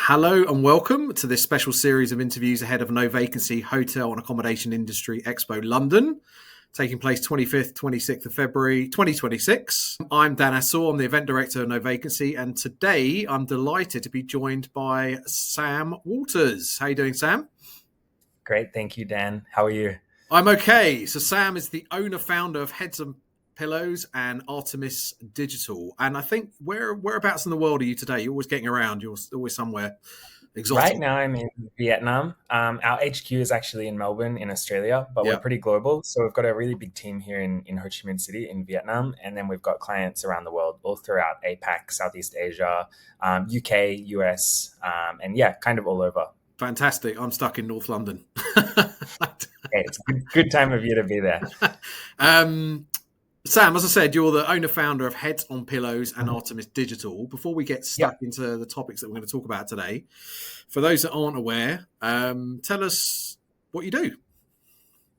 Hello and welcome to this special series of interviews ahead of No Vacancy Hotel and Accommodation Industry Expo London, taking place 25th, 26th of February 2026. I'm Dan Assor, I'm the event director of No Vacancy, and today I'm delighted to be joined by Sam Walters. How are you doing, Sam? Great, thank you, Dan. How are you? I'm okay. So Sam is the owner-founder of Heads and Pillows and Artemis Digital. And I think whereabouts in the world are you today? You're always getting around. You're always somewhere Right exotic. now, I'm in Vietnam. Our HQ is actually in Melbourne, in Australia, but we're Yeah. pretty global. So we've got a really big team here in Ho Chi Minh City in Vietnam, and then we've got clients around the world, all throughout APAC, Southeast Asia, UK, US, and yeah, kind of all over. Fantastic. I'm stuck in North London. Okay, it's a good time of year to be there. Sam, as I said, you're the owner-founder of Heads on Pillows and Artemis Digital. Before we get Yeah. stuck into the topics that we're going to talk about today, for those that aren't aware, tell us what you do.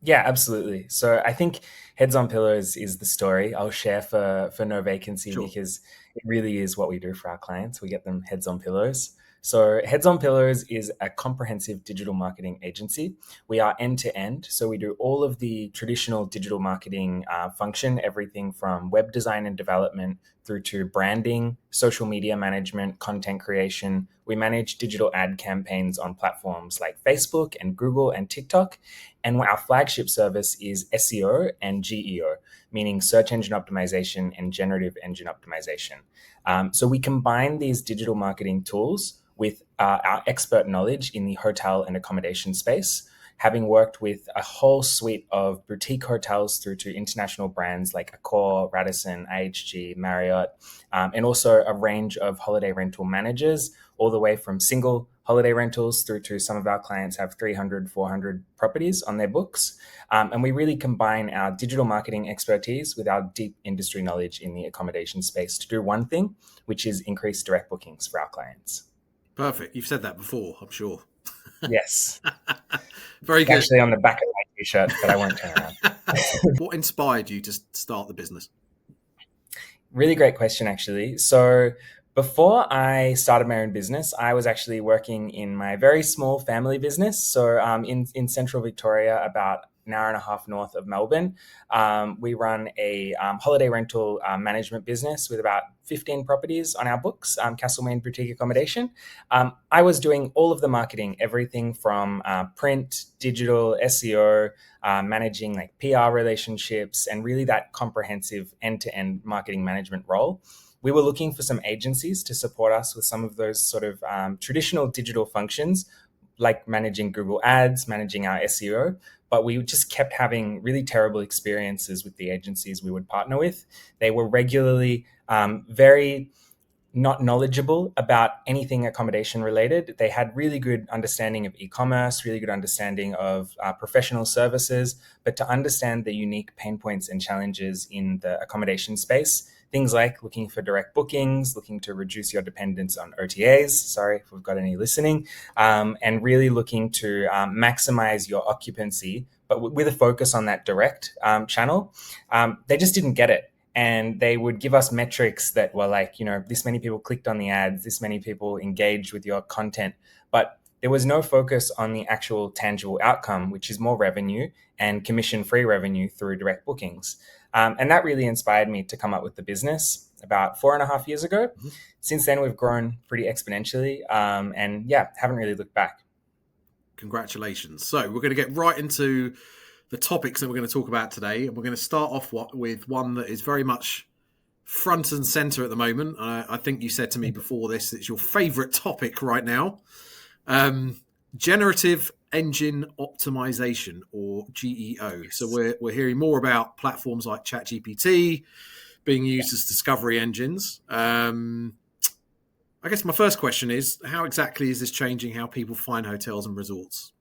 Yeah, absolutely. So I think Heads on Pillows is the story I'll share for No Vacancy Sure. because it really is what we do for our clients. We get them heads on pillows. So Heads on Pillows is a comprehensive digital marketing agency. We are end to end. So we do all of the traditional digital marketing function, everything from web design and development through to branding, social media management, content creation. We manage digital ad campaigns on platforms like Facebook and Google and TikTok. And our flagship service is SEO and GEO, meaning search engine optimization and generative engine optimization. So we combine these digital marketing tools with our expert knowledge in the hotel and accommodation space, having worked with a whole suite of boutique hotels through to international brands like Accor, Radisson, IHG, Marriott, and also a range of holiday rental managers, all the way from single holiday rentals through to some of our clients have 300, 400 properties on their books. And we really combine our digital marketing expertise with our deep industry knowledge in the accommodation space to do one thing, which is increase direct bookings for our clients. Perfect. You've said that before, I'm sure. Yes. Very It's good. actually on the back of my t-shirt, but I won't turn around. What inspired you to start the business? Really great question, actually. So before I started my own business, I was actually working in my very small family business. So in central Victoria, about an hour and a half north of Melbourne, we run a holiday rental management business with about 15 properties on our books, Castlemaine Boutique Accommodation. I was doing all of the marketing, everything from print, digital, SEO, managing like PR relationships, and really that comprehensive end-to-end marketing management role. We were looking for some agencies to support us with some of those sort of traditional digital functions, like managing Google Ads, managing our SEO, but we just kept having really terrible experiences with the agencies we would partner with. They were regularly very not knowledgeable about anything accommodation related. They had really good understanding of e-commerce, really good understanding of professional services, but to understand the unique pain points and challenges in the accommodation space, things like looking for direct bookings, looking to reduce your dependence on OTAs, sorry if we've got any listening, and really looking to maximize your occupancy, but with a focus on that direct channel. They just didn't get it. And they would give us metrics that were like, this many people clicked on the ads, this many people engaged with your content. But there was no focus on the actual tangible outcome, which is more revenue and commission-free revenue through direct bookings. And that really inspired me to come up with the business about 4.5 years ago. Mm-hmm. Since then, we've grown pretty exponentially. And yeah, haven't really looked back. Congratulations. So we're going to get right into the topics that we're going to talk about today. And we're going to start off with one that is very much front and center at the moment. I think you said to me before this, it's your favorite topic right now. Generative Engine Optimisation, or GEO. Yes. So we're hearing more about platforms like ChatGPT being used as discovery engines. I guess my first question is, how exactly is this changing how people find hotels and resorts?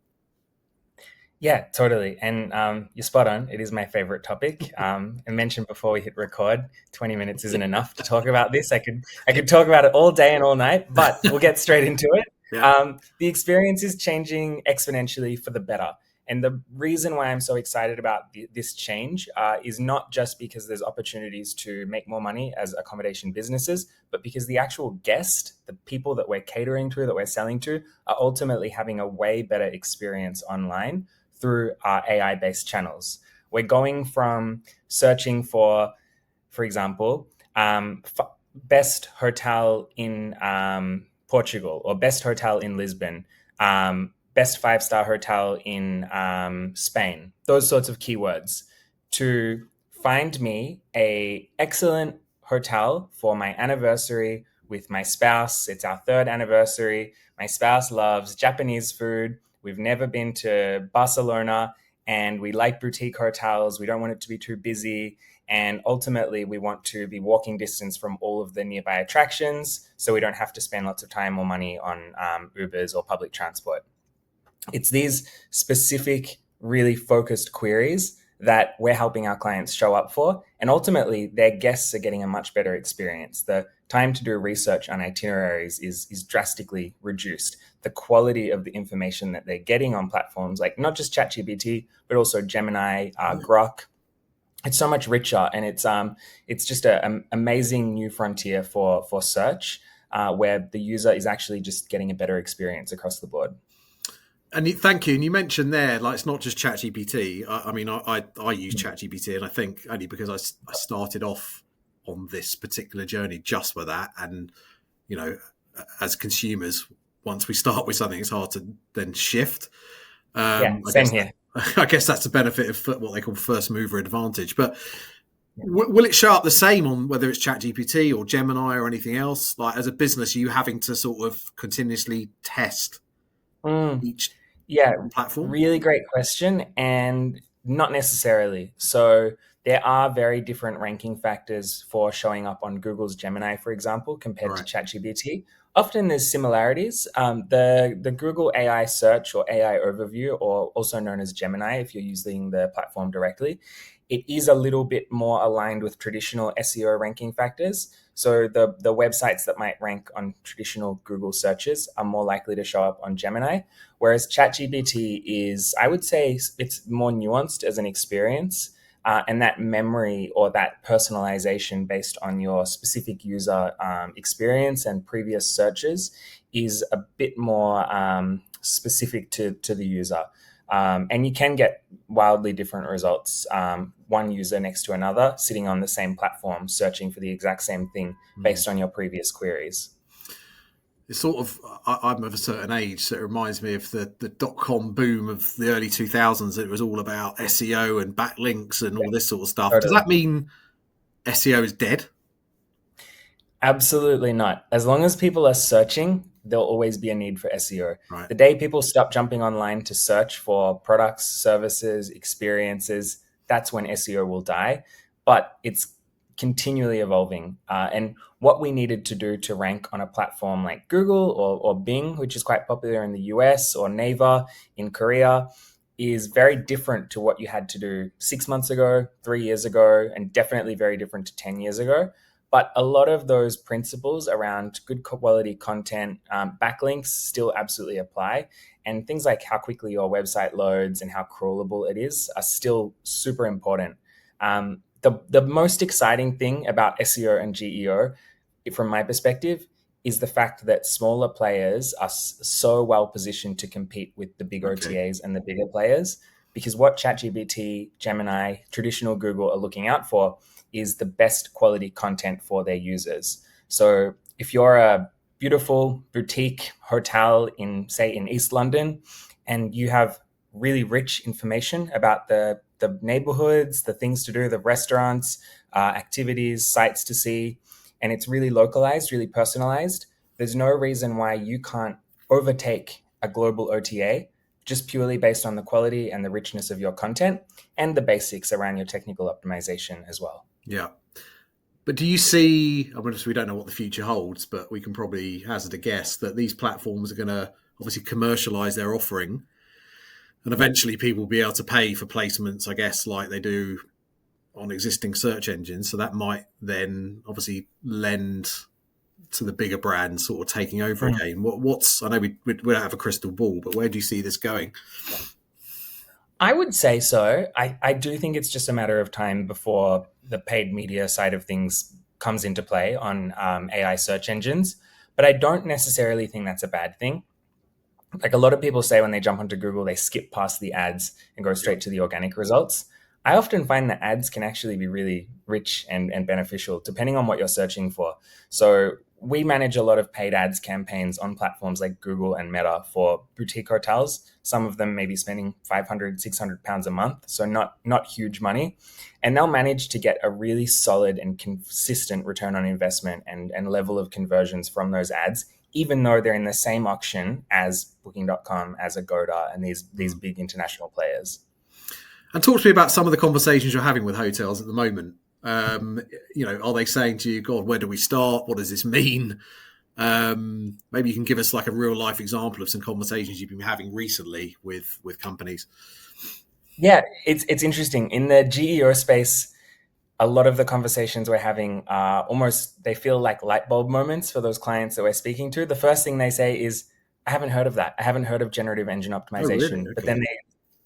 Yeah, totally. And you're spot on. It is my favorite topic. I mentioned before we hit record, 20 minutes isn't enough to talk about this. I could talk about it all day and all night, but we'll get straight into it. Yeah. The experience is changing exponentially for the better. And the reason why I'm so excited about this change is not just because there's opportunities to make more money as accommodation businesses, but because the actual guest, the people that we're catering to, that we're selling to, are ultimately having a way better experience online through our AI-based channels. We're going from searching for example, best hotel in Portugal or best hotel in Lisbon, best 5-star hotel in Spain, those sorts of keywords, to find me a excellent hotel for my anniversary with my spouse. It's our 3rd anniversary. My spouse loves Japanese food. We've never been to Barcelona, and we like boutique hotels. We don't want it to be too busy. And ultimately, we want to be walking distance from all of the nearby attractions, so we don't have to spend lots of time or money on Ubers or public transport. It's these specific, really focused queries that we're helping our clients show up for. And ultimately, their guests are getting a much better experience. The time to do research on itineraries is drastically reduced. The quality of the information that they're getting on platforms like not just ChatGPT, but also Gemini, Grok, it's so much richer, and it's just an amazing new frontier for search, where the user is actually just getting a better experience across the board. And thank you. And you mentioned there, like, it's not just ChatGPT. I use ChatGPT, and I think only because I started off on this particular journey just for that. And, you know, as consumers, once we start with something, it's hard to then shift. Same here. I guess that's the benefit of what they call first mover advantage. But will it show up the same on whether it's ChatGPT or Gemini or anything else? Like, as a business, are you having to sort of continuously test each platform? Really great question, and not necessarily. So there are very different ranking factors for showing up on Google's Gemini, for example, compared to ChatGPT. Often there's similarities. The Google AI search or AI overview, or also known as Gemini if you're using the platform directly, it is a little bit more aligned with traditional SEO ranking factors. So the websites that might rank on traditional Google searches are more likely to show up on Gemini, whereas ChatGPT is, I would say, it's more nuanced as an experience. And that memory or that personalization based on your specific user experience and previous searches is a bit more specific to the user. And you can get wildly different results, one user next to another, sitting on the same platform, searching for the exact same thing based on your previous queries. It's sort of, I'm of a certain age, so it reminds me of the dot-com boom of the early 2000s. It was all about SEO and backlinks and all this sort of stuff. Totally. Does that mean SEO is dead? Absolutely not. As long as people are searching, there'll always be a need for SEO. Right. The day people stop jumping online to search for products, services, experiences, that's when SEO will die. But it's continually evolving. And what we needed to do to rank on a platform like Google or Bing, which is quite popular in the US, or Naver in Korea, is very different to what you had to do 6 months ago, 3 years ago, and definitely very different to 10 years ago. But a lot of those principles around good quality content, backlinks still absolutely apply. And things like how quickly your website loads and how crawlable it is are still super important. The most exciting thing about SEO and GEO, from my perspective, is the fact that smaller players are so well positioned to compete with the big OTAs and the bigger players. Because what ChatGPT, Gemini, traditional Google are looking out for is the best quality content for their users. So if you're a beautiful boutique hotel in, say, in East London, and you have really rich information about the neighborhoods, the things to do, the restaurants, activities, sites to see, and it's really localized, really personalized, there's no reason why you can't overtake a global OTA just purely based on the quality and the richness of your content and the basics around your technical optimization as well. Yeah. But do you see, I mean, we don't know what the future holds, but we can probably hazard a guess that these platforms are going to obviously commercialize their offering, and eventually people will be able to pay for placements, I guess, like they do on existing search engines. So that might then obviously lend to the bigger brands sort of taking over again. I know we don't have a crystal ball, but where do you see this going? I would say so. I do think it's just a matter of time before the paid media side of things comes into play on AI search engines. But I don't necessarily think that's a bad thing. Like a lot of people say when they jump onto Google, they skip past the ads and go straight to the organic results. I often find that ads can actually be really rich and beneficial depending on what you're searching for. So we manage a lot of paid ads campaigns on platforms like Google and Meta for boutique hotels. Some of them may be spending 500, 600 pounds a month. So not huge money. And they'll manage to get a really solid and consistent return on investment and level of conversions from those ads, even though they're in the same auction as Booking.com, as Agoda, and these big international players. And talk to me about some of the conversations you're having with hotels at the moment. Are they saying to you, God, where do we start? What does this mean? Maybe you can give us like a real life example of some conversations you've been having recently with companies. Yeah, it's interesting. In the GEO space, a lot of the conversations we're having are they feel like light bulb moments for those clients that we're speaking to. The first thing they say is, I haven't heard of that. I haven't heard of generative engine optimization. Oh, really? Okay. But then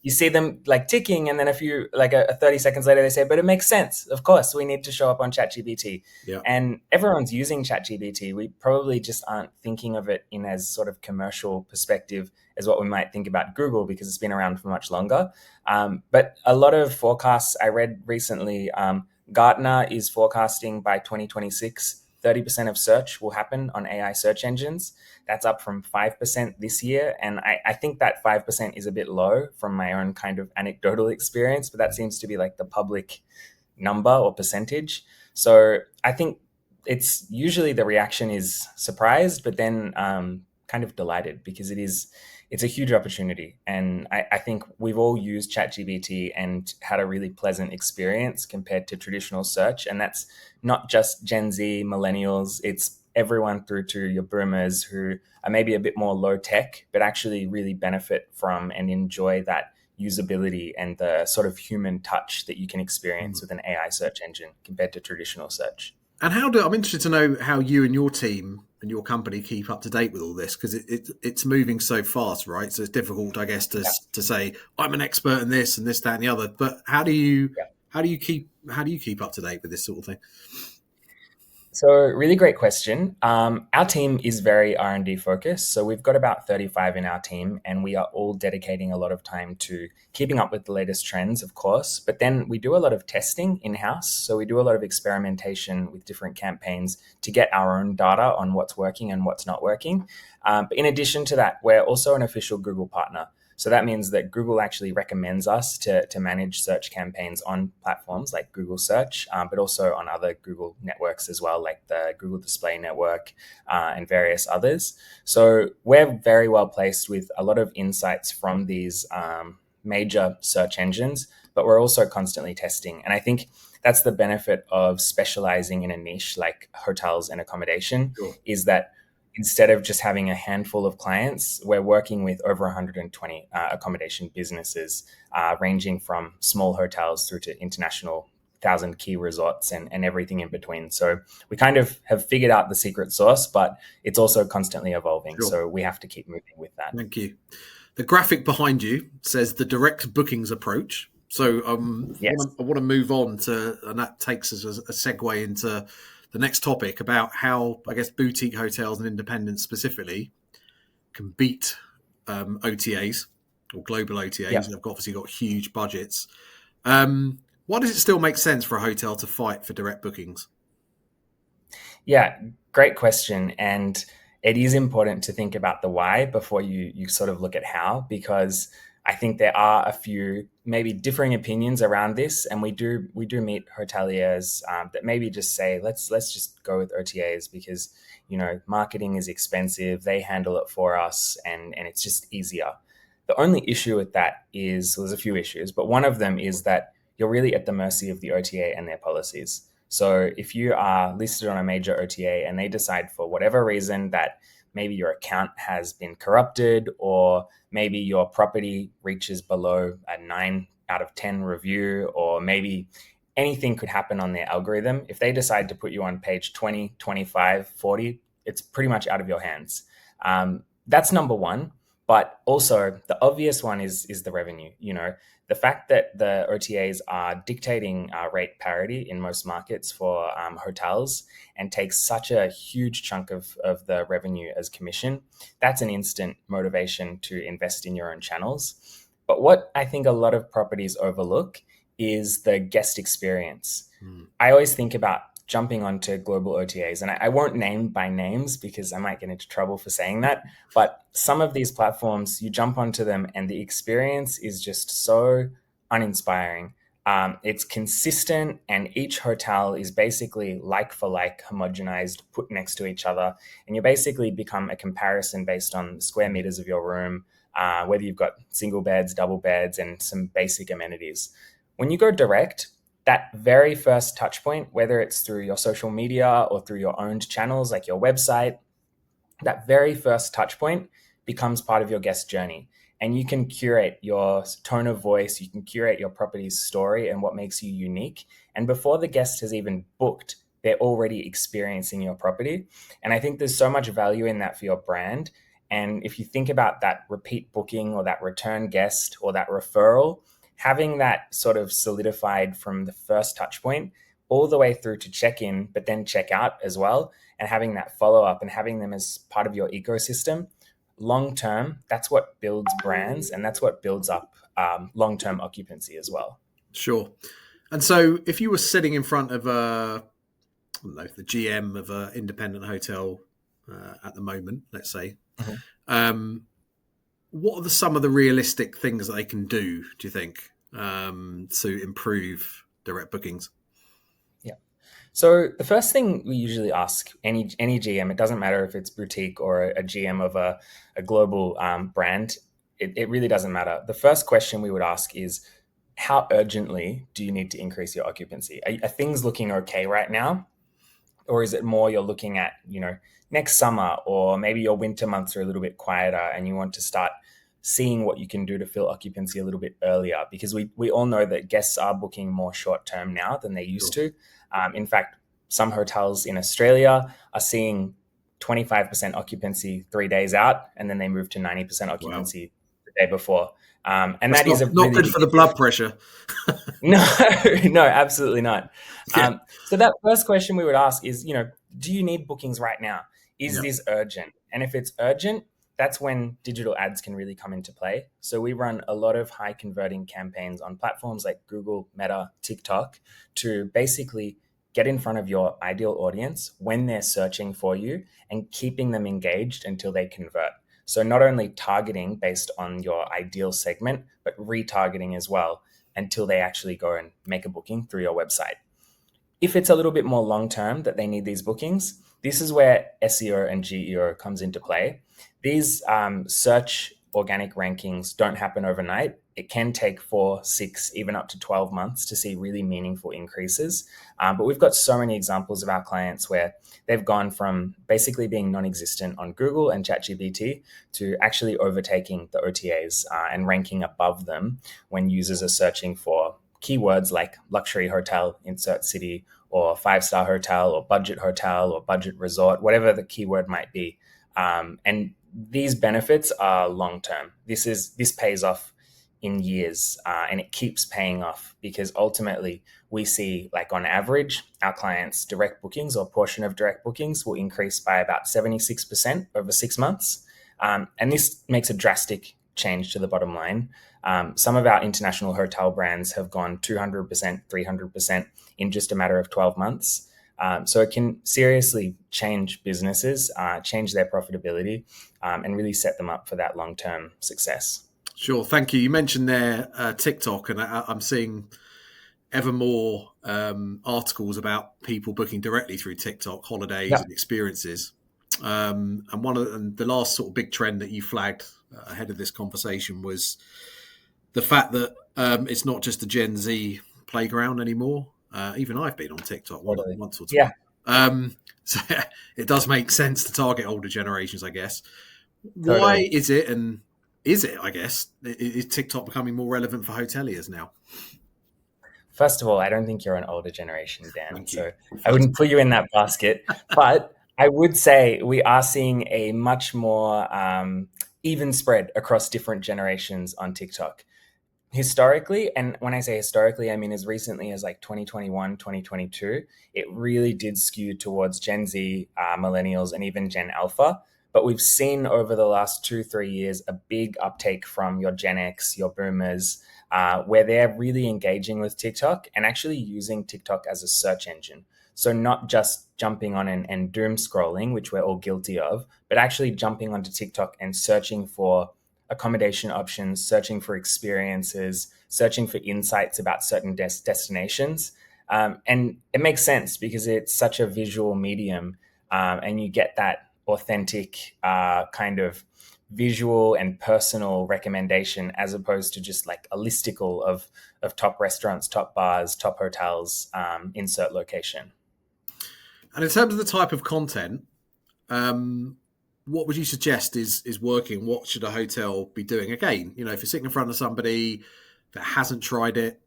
you see them like ticking, and then a 30 seconds later, they say, but it makes sense. Of course, we need to show up on ChatGPT. Yeah. And everyone's using ChatGPT. We probably just aren't thinking of it in as sort of commercial perspective as what we might think about Google, because it's been around for much longer. But a lot of forecasts I read recently, Gartner is forecasting by 2026, 30% of search will happen on AI search engines. That's up from 5% this year. And I think that 5% is a bit low from my own kind of anecdotal experience, but that seems to be like the public number or percentage. So I think it's usually the reaction is surprised, but then kind of delighted, because it's a huge opportunity. And I think we've all used ChatGPT and had a really pleasant experience compared to traditional search. And that's not just Gen Z, millennials, it's everyone through to your boomers who are maybe a bit more low tech, but actually really benefit from and enjoy that usability and the sort of human touch that you can experience with an AI search engine compared to traditional search. And I'm interested to know how you and your team and your company keep up to date with all this, because it's moving so fast, right? So it's difficult, I guess, to say I'm an expert in this and this, that, and the other. But how do you keep up to date with this sort of thing? So really great question. Our team is very R&D focused. So we've got about 35 in our team, and we are all dedicating a lot of time to keeping up with the latest trends, of course. But then we do a lot of testing in-house. So we do a lot of experimentation with different campaigns to get our own data on what's working and what's not working. But in addition to that, we're also an official Google partner. So that means that Google actually recommends us to manage search campaigns on platforms like Google Search, but also on other Google networks as well, like the Google Display Network and various others. So we're very well placed with a lot of insights from these major search engines, but we're also constantly testing. And I think that's the benefit of specializing in a niche like hotels and accommodation, is that instead of just having a handful of clients, we're working with over 120 accommodation businesses, ranging from small hotels through to international 1,000 key resorts and everything in between. So we kind of have figured out the secret sauce, but it's also constantly evolving. Sure. So we have to keep moving with that. Thank you. The graphic behind you says the direct bookings approach. So Yes. I want to move on to, and that takes us as a segue into the next topic about how, I guess, boutique hotels and independents specifically can beat OTAs or global OTAs. Yep. They've obviously got huge budgets. Why does it still make sense for a hotel to fight for direct bookings? Yeah, great question. And it is important to think about the why before you sort of look at how, because I think there are a few maybe differing opinions around this, and we do meet hoteliers that maybe just say let's just go with OTAs because marketing is expensive, they handle it for us, and it's just easier. The only issue with that is, there's a few issues, but one of them is that you're really at the mercy of the OTA and their policies. So if you are listed on a major OTA and they decide for whatever reason that maybe your account has been corrupted, or maybe your property reaches below a 9 out of 10 review, or maybe anything could happen on their algorithm. If they decide to put you on page 20, 25, 40, it's pretty much out of your hands. That's number one. But also the obvious one is the revenue. The fact that the OTAs are dictating rate parity in most markets for hotels and takes such a huge chunk of the revenue as commission, that's an instant motivation to invest in your own channels. But what I think a lot of properties overlook is the guest experience. I always think about jumping onto global OTAs, and I won't name by names because I might get into trouble for saying that. But some of these platforms, you jump onto them and the experience is just so uninspiring. It's consistent, and each hotel is basically like for like, homogenized, put next to each other. And you basically become a comparison based on the square meters of your room, whether you've got single beds, double beds, and some basic amenities. When you go direct, that very first touch point, whether it's through your social media or through your owned channels like your website, that very first touch point becomes part of your guest journey. And you can curate your tone of voice, you can curate your property's story and what makes you unique. And before the guest has even booked, they're already experiencing your property. And I think there's so much value in that for your brand. And if you think about that repeat booking or that return guest or that referral, having that sort of solidified from the first touch point all the way through to check-in, but then check out as well, and having that follow-up and having them as part of your ecosystem, long-term, that's what builds brands, and that's what builds up long-term occupancy as well. Sure. And so if you were sitting in front of the GM of an independent hotel at the moment, let's say, what are some of the realistic things that they can do you think, to improve direct bookings? Yeah. So the first thing we usually ask any GM, it doesn't matter if it's boutique or a GM of a global brand, it really doesn't matter. The first question we would ask is, how urgently do you need to increase your occupancy? Are things looking okay right now? Or is it more you're looking at, next summer, or maybe your winter months are a little bit quieter and you want to start seeing what you can do to fill occupancy a little bit earlier? Because we all know that guests are booking more short-term now than they used to. In fact, some hotels in Australia are seeing 25% occupancy 3 days out, and then they move to 90% occupancy the day before. And that's that is not good for the blood pressure. No, absolutely not. Yeah. So that first question we would ask is, do you need bookings right now? Is this urgent? And if it's urgent, that's when digital ads can really come into play. So we run a lot of high converting campaigns on platforms like Google, Meta, TikTok to basically get in front of your ideal audience when they're searching for you and keeping them engaged until they convert. So not only targeting based on your ideal segment, but retargeting as well until they actually go and make a booking through your website. If it's a little bit more long-term that they need these bookings, this is where SEO and GEO comes into play. These search organic rankings don't happen overnight. It can take 4, 6, even up to 12 months to see really meaningful increases. But we've got so many examples of our clients where they've gone from basically being non-existent on Google and ChatGPT to actually overtaking the OTAs and ranking above them when users are searching for keywords like luxury hotel, insert city, or 5-star hotel, or budget resort, whatever the keyword might be. And these benefits are long-term. This pays off in years, and it keeps paying off because ultimately we see, like on average, our clients' direct bookings or portion of direct bookings will increase by about 76% over 6 months. And this makes a drastic change to the bottom line. Some of our international hotel brands have gone 200%, 300% in just a matter of 12 months. So it can seriously change businesses, change their profitability, and really set them up for that long-term success. Sure. Thank you. You mentioned there TikTok, and I'm seeing ever more articles about people booking directly through TikTok, holidays and experiences. And the last sort of big trend that you flagged ahead of this conversation was the fact that it's not just a Gen Z playground anymore. Even I've been on TikTok once or twice. Yeah. So it does make sense to target older generations, I guess. Totally. Why is it, and is it, I guess, is TikTok becoming more relevant for hoteliers now? First of all, I don't think you're an older generation, Dan. So I wouldn't put you in that basket. But I would say we are seeing a much more even spread across different generations on TikTok. Historically, and when I say historically, I mean as recently as like 2021, 2022, it really did skew towards Gen Z, millennials, and even Gen Alpha. But we've seen over the last 2, 3 years a big uptake from your Gen X, your boomers, where they're really engaging with TikTok and actually using TikTok as a search engine. So not just jumping on and doom scrolling, which we're all guilty of, but actually jumping onto TikTok and searching for accommodation options, searching for experiences, searching for insights about certain destinations. And it makes sense because it's such a visual medium, and you get that authentic kind of visual and personal recommendation as opposed to just like a listicle of top restaurants, top bars, top hotels, insert location. And in terms of the type of content, what would you suggest is working? What should a hotel be doing? Again, if you're sitting in front of somebody that hasn't tried it,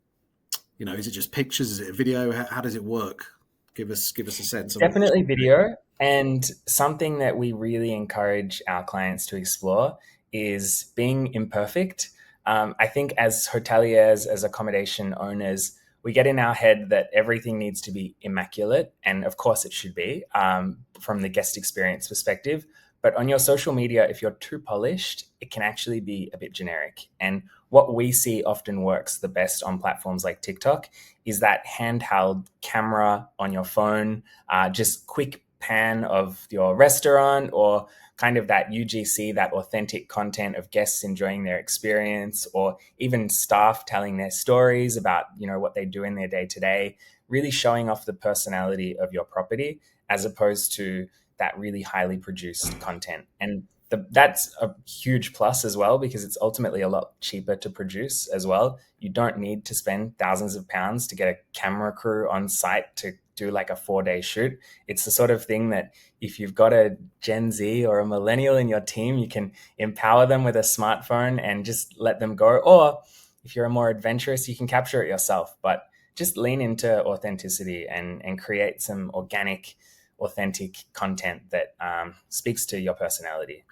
is it just pictures? Is it a video? How does it work? Give us a sense of what you Definitely should do. video. And something that we really encourage our clients to explore is being imperfect. I think as hoteliers, as accommodation owners, we get in our head that everything needs to be immaculate. And of course, it should be from the guest experience perspective. But on your social media, if you're too polished, it can actually be a bit generic. And what we see often works the best on platforms like TikTok is that handheld camera on your phone, just quick pan of your restaurant, or kind of that UGC, that authentic content of guests enjoying their experience, or even staff telling their stories about what they do in their day to day, really showing off the personality of your property as opposed to that really highly produced content. And that's a huge plus as well because it's ultimately a lot cheaper to produce as well. You don't need to spend thousands of pounds to get a camera crew on site to do like a 4-day shoot. It's the sort of thing that if you've got a Gen Z or a millennial in your team, you can empower them with a smartphone and just let them go. Or if you're more adventurous, you can capture it yourself. But just lean into authenticity and create some organic, authentic content that speaks to your personality.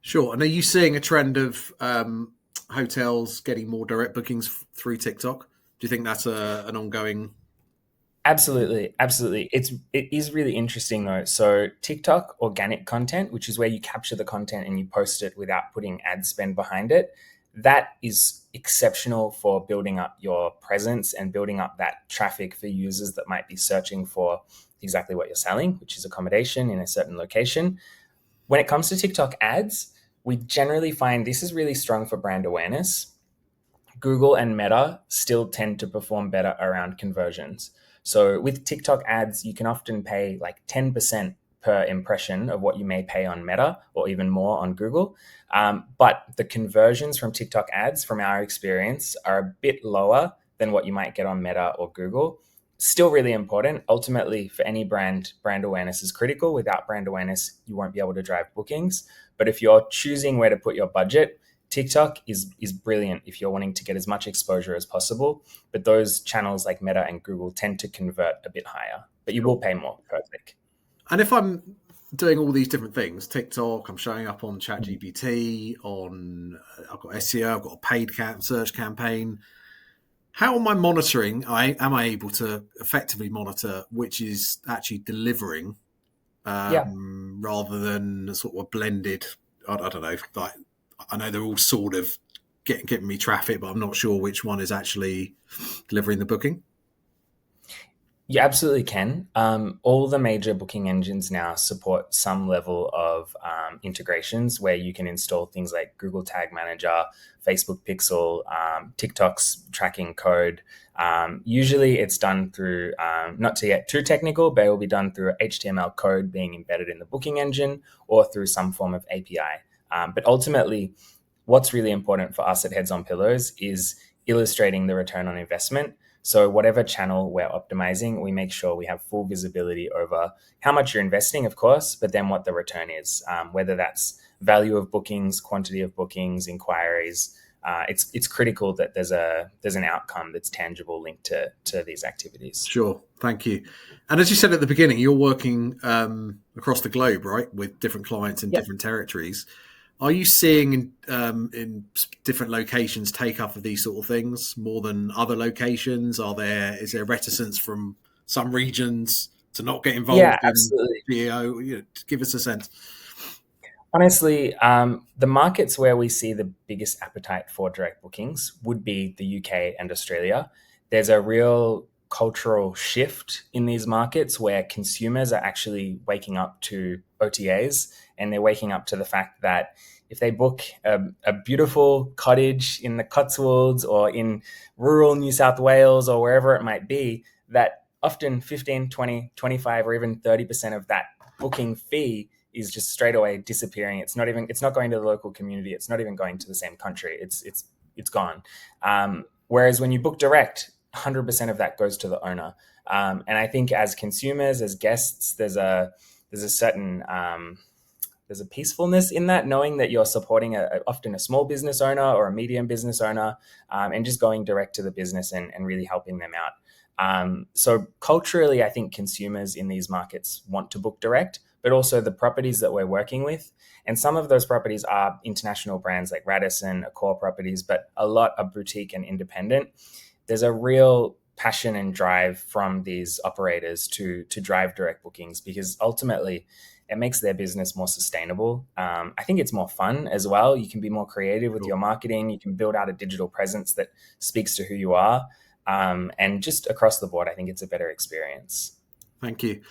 Sure. And are you seeing a trend of hotels getting more direct bookings through TikTok? Do you think that's an ongoing? Absolutely, absolutely. It is really interesting though. So TikTok organic content, which is where you capture the content and you post it without putting ad spend behind it, that is exceptional for building up your presence and building up that traffic for users that might be searching for exactly what you're selling, which is accommodation in a certain location. When it comes to TikTok ads, we generally find this is really strong for brand awareness. Google and Meta still tend to perform better around conversions. So with TikTok ads, you can often pay like 10% per impression of what you may pay on Meta or even more on Google. But the conversions from TikTok ads, from our experience, are a bit lower than what you might get on Meta or Google. Still really important. Ultimately, for any brand awareness is critical. Without brand awareness, you won't be able to drive bookings. But if you're choosing where to put your budget, TikTok is brilliant if you're wanting to get as much exposure as possible. But those channels like Meta and Google tend to convert a bit higher, but you will pay more per click. And if I'm doing all these different things, TikTok, I'm showing up on ChatGPT, I've got SEO, I've got a paid search campaign. How am I monitoring? Am I able to effectively monitor which is actually delivering Yeah. rather than sort of a blended? I don't know. Like, I know they're all sort of getting me traffic, but I'm not sure which one is actually delivering the booking. You absolutely can. All the major booking engines now support some level of integrations where you can install things like Google Tag Manager, Facebook Pixel, TikTok's tracking code. Usually it's done through, not to get too technical, but it will be done through HTML code being embedded in the booking engine or through some form of API. But ultimately, what's really important for us at Heads on Pillows is illustrating the return on investment. So whatever channel we're optimizing, we make sure we have full visibility over how much you're investing, of course, but then what the return is, whether that's value of bookings, quantity of bookings, inquiries. It's critical that there's an outcome that's tangible linked to these activities. Sure, thank you. And as you said at the beginning, you're working across the globe, right, with different clients in Yep. different territories. Are you seeing in different locations take up of these sort of things more than other locations? Is there reticence from some regions to not get Yeah, involved in absolutely. geo? Give us a sense. Honestly, the markets where we see the biggest appetite for direct bookings would be the UK and Australia. There's a real cultural shift in these markets where consumers are actually waking up to OTAs, and they're waking up to the fact that if they book a beautiful cottage in the Cotswolds or in rural New South Wales or wherever it might be, that often 15, 20, 25, or even 30% of that booking fee is just straight away disappearing. It's not going to the local community. It's not even going to the same country. It's gone. Whereas when you book direct, 100% of that goes to the owner. And I think as consumers, as guests, there's a certain there's a peacefulness in that, knowing that you're supporting often a small business owner or a medium business owner, and just going direct to the business and really helping them out. So culturally, I think consumers in these markets want to book direct, but also the properties that we're working with. And some of those properties are international brands like Radisson, Accor properties, but a lot are boutique and independent. There's a real passion and drive from these operators to drive direct bookings, because ultimately it makes their business more sustainable. I think it's more fun as well. You can be more creative with your marketing. You can build out a digital presence that speaks to who you are. And just across the board, I think it's a better experience. Thank you.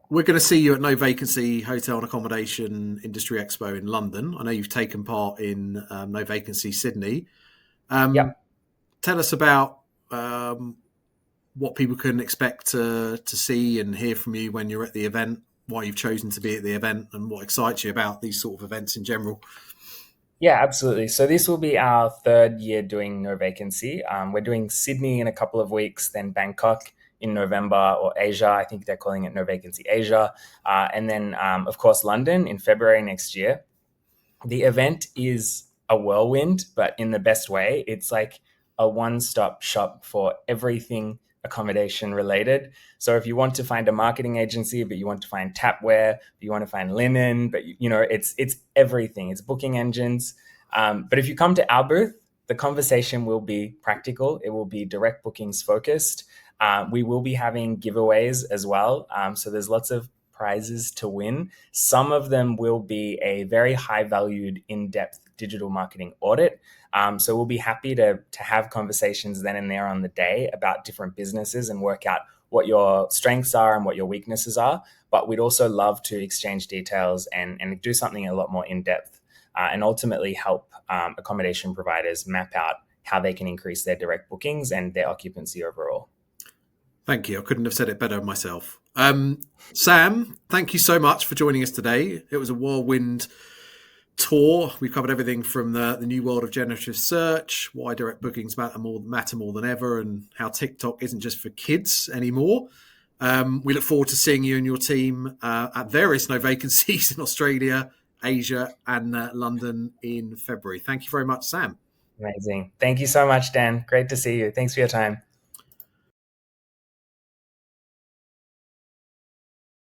We're going to see you at No Vacancy Hotel and Accommodation Industry Expo in London. I know you've taken part in No Vacancy Sydney. Yep. Tell us about what people can expect to see and hear from you when you're at the event, why you've chosen to be at the event, and what excites you about these sort of events in general. Yeah, absolutely. So this will be our third year doing No Vacancy. We're doing Sydney in a couple of weeks, then Bangkok in November, or Asia. I think they're calling it No Vacancy Asia. And then, of course, London in February next year. The event is a whirlwind, but in the best way. It's like a one-stop shop for everything accommodation related. So if you want to find a marketing agency, but you want to find tapware, you want to find linen, but it's everything. It's booking engines. But if you come to our booth, the conversation will be practical. It will be direct bookings focused. We will be having giveaways as well. So there's lots of prizes to win. Some of them will be a very high valued, in-depth digital marketing audit. So we'll be happy to have conversations then and there on the day about different businesses and work out what your strengths are and what your weaknesses are. But we'd also love to exchange details and do something a lot more in-depth, and ultimately help accommodation providers map out how they can increase their direct bookings and their occupancy overall. Thank you. I couldn't have said it better myself. Sam, thank you so much for joining us today. It was a whirlwind tour. We covered everything from the new world of generative search, why direct bookings matter more than ever, and how TikTok isn't just for kids anymore. We look forward to seeing you and your team at various No Vacancies in Australia, Asia, and London in February. Thank you very much, Sam. Amazing. Thank you so much, Dan. Great to see you. Thanks for your time.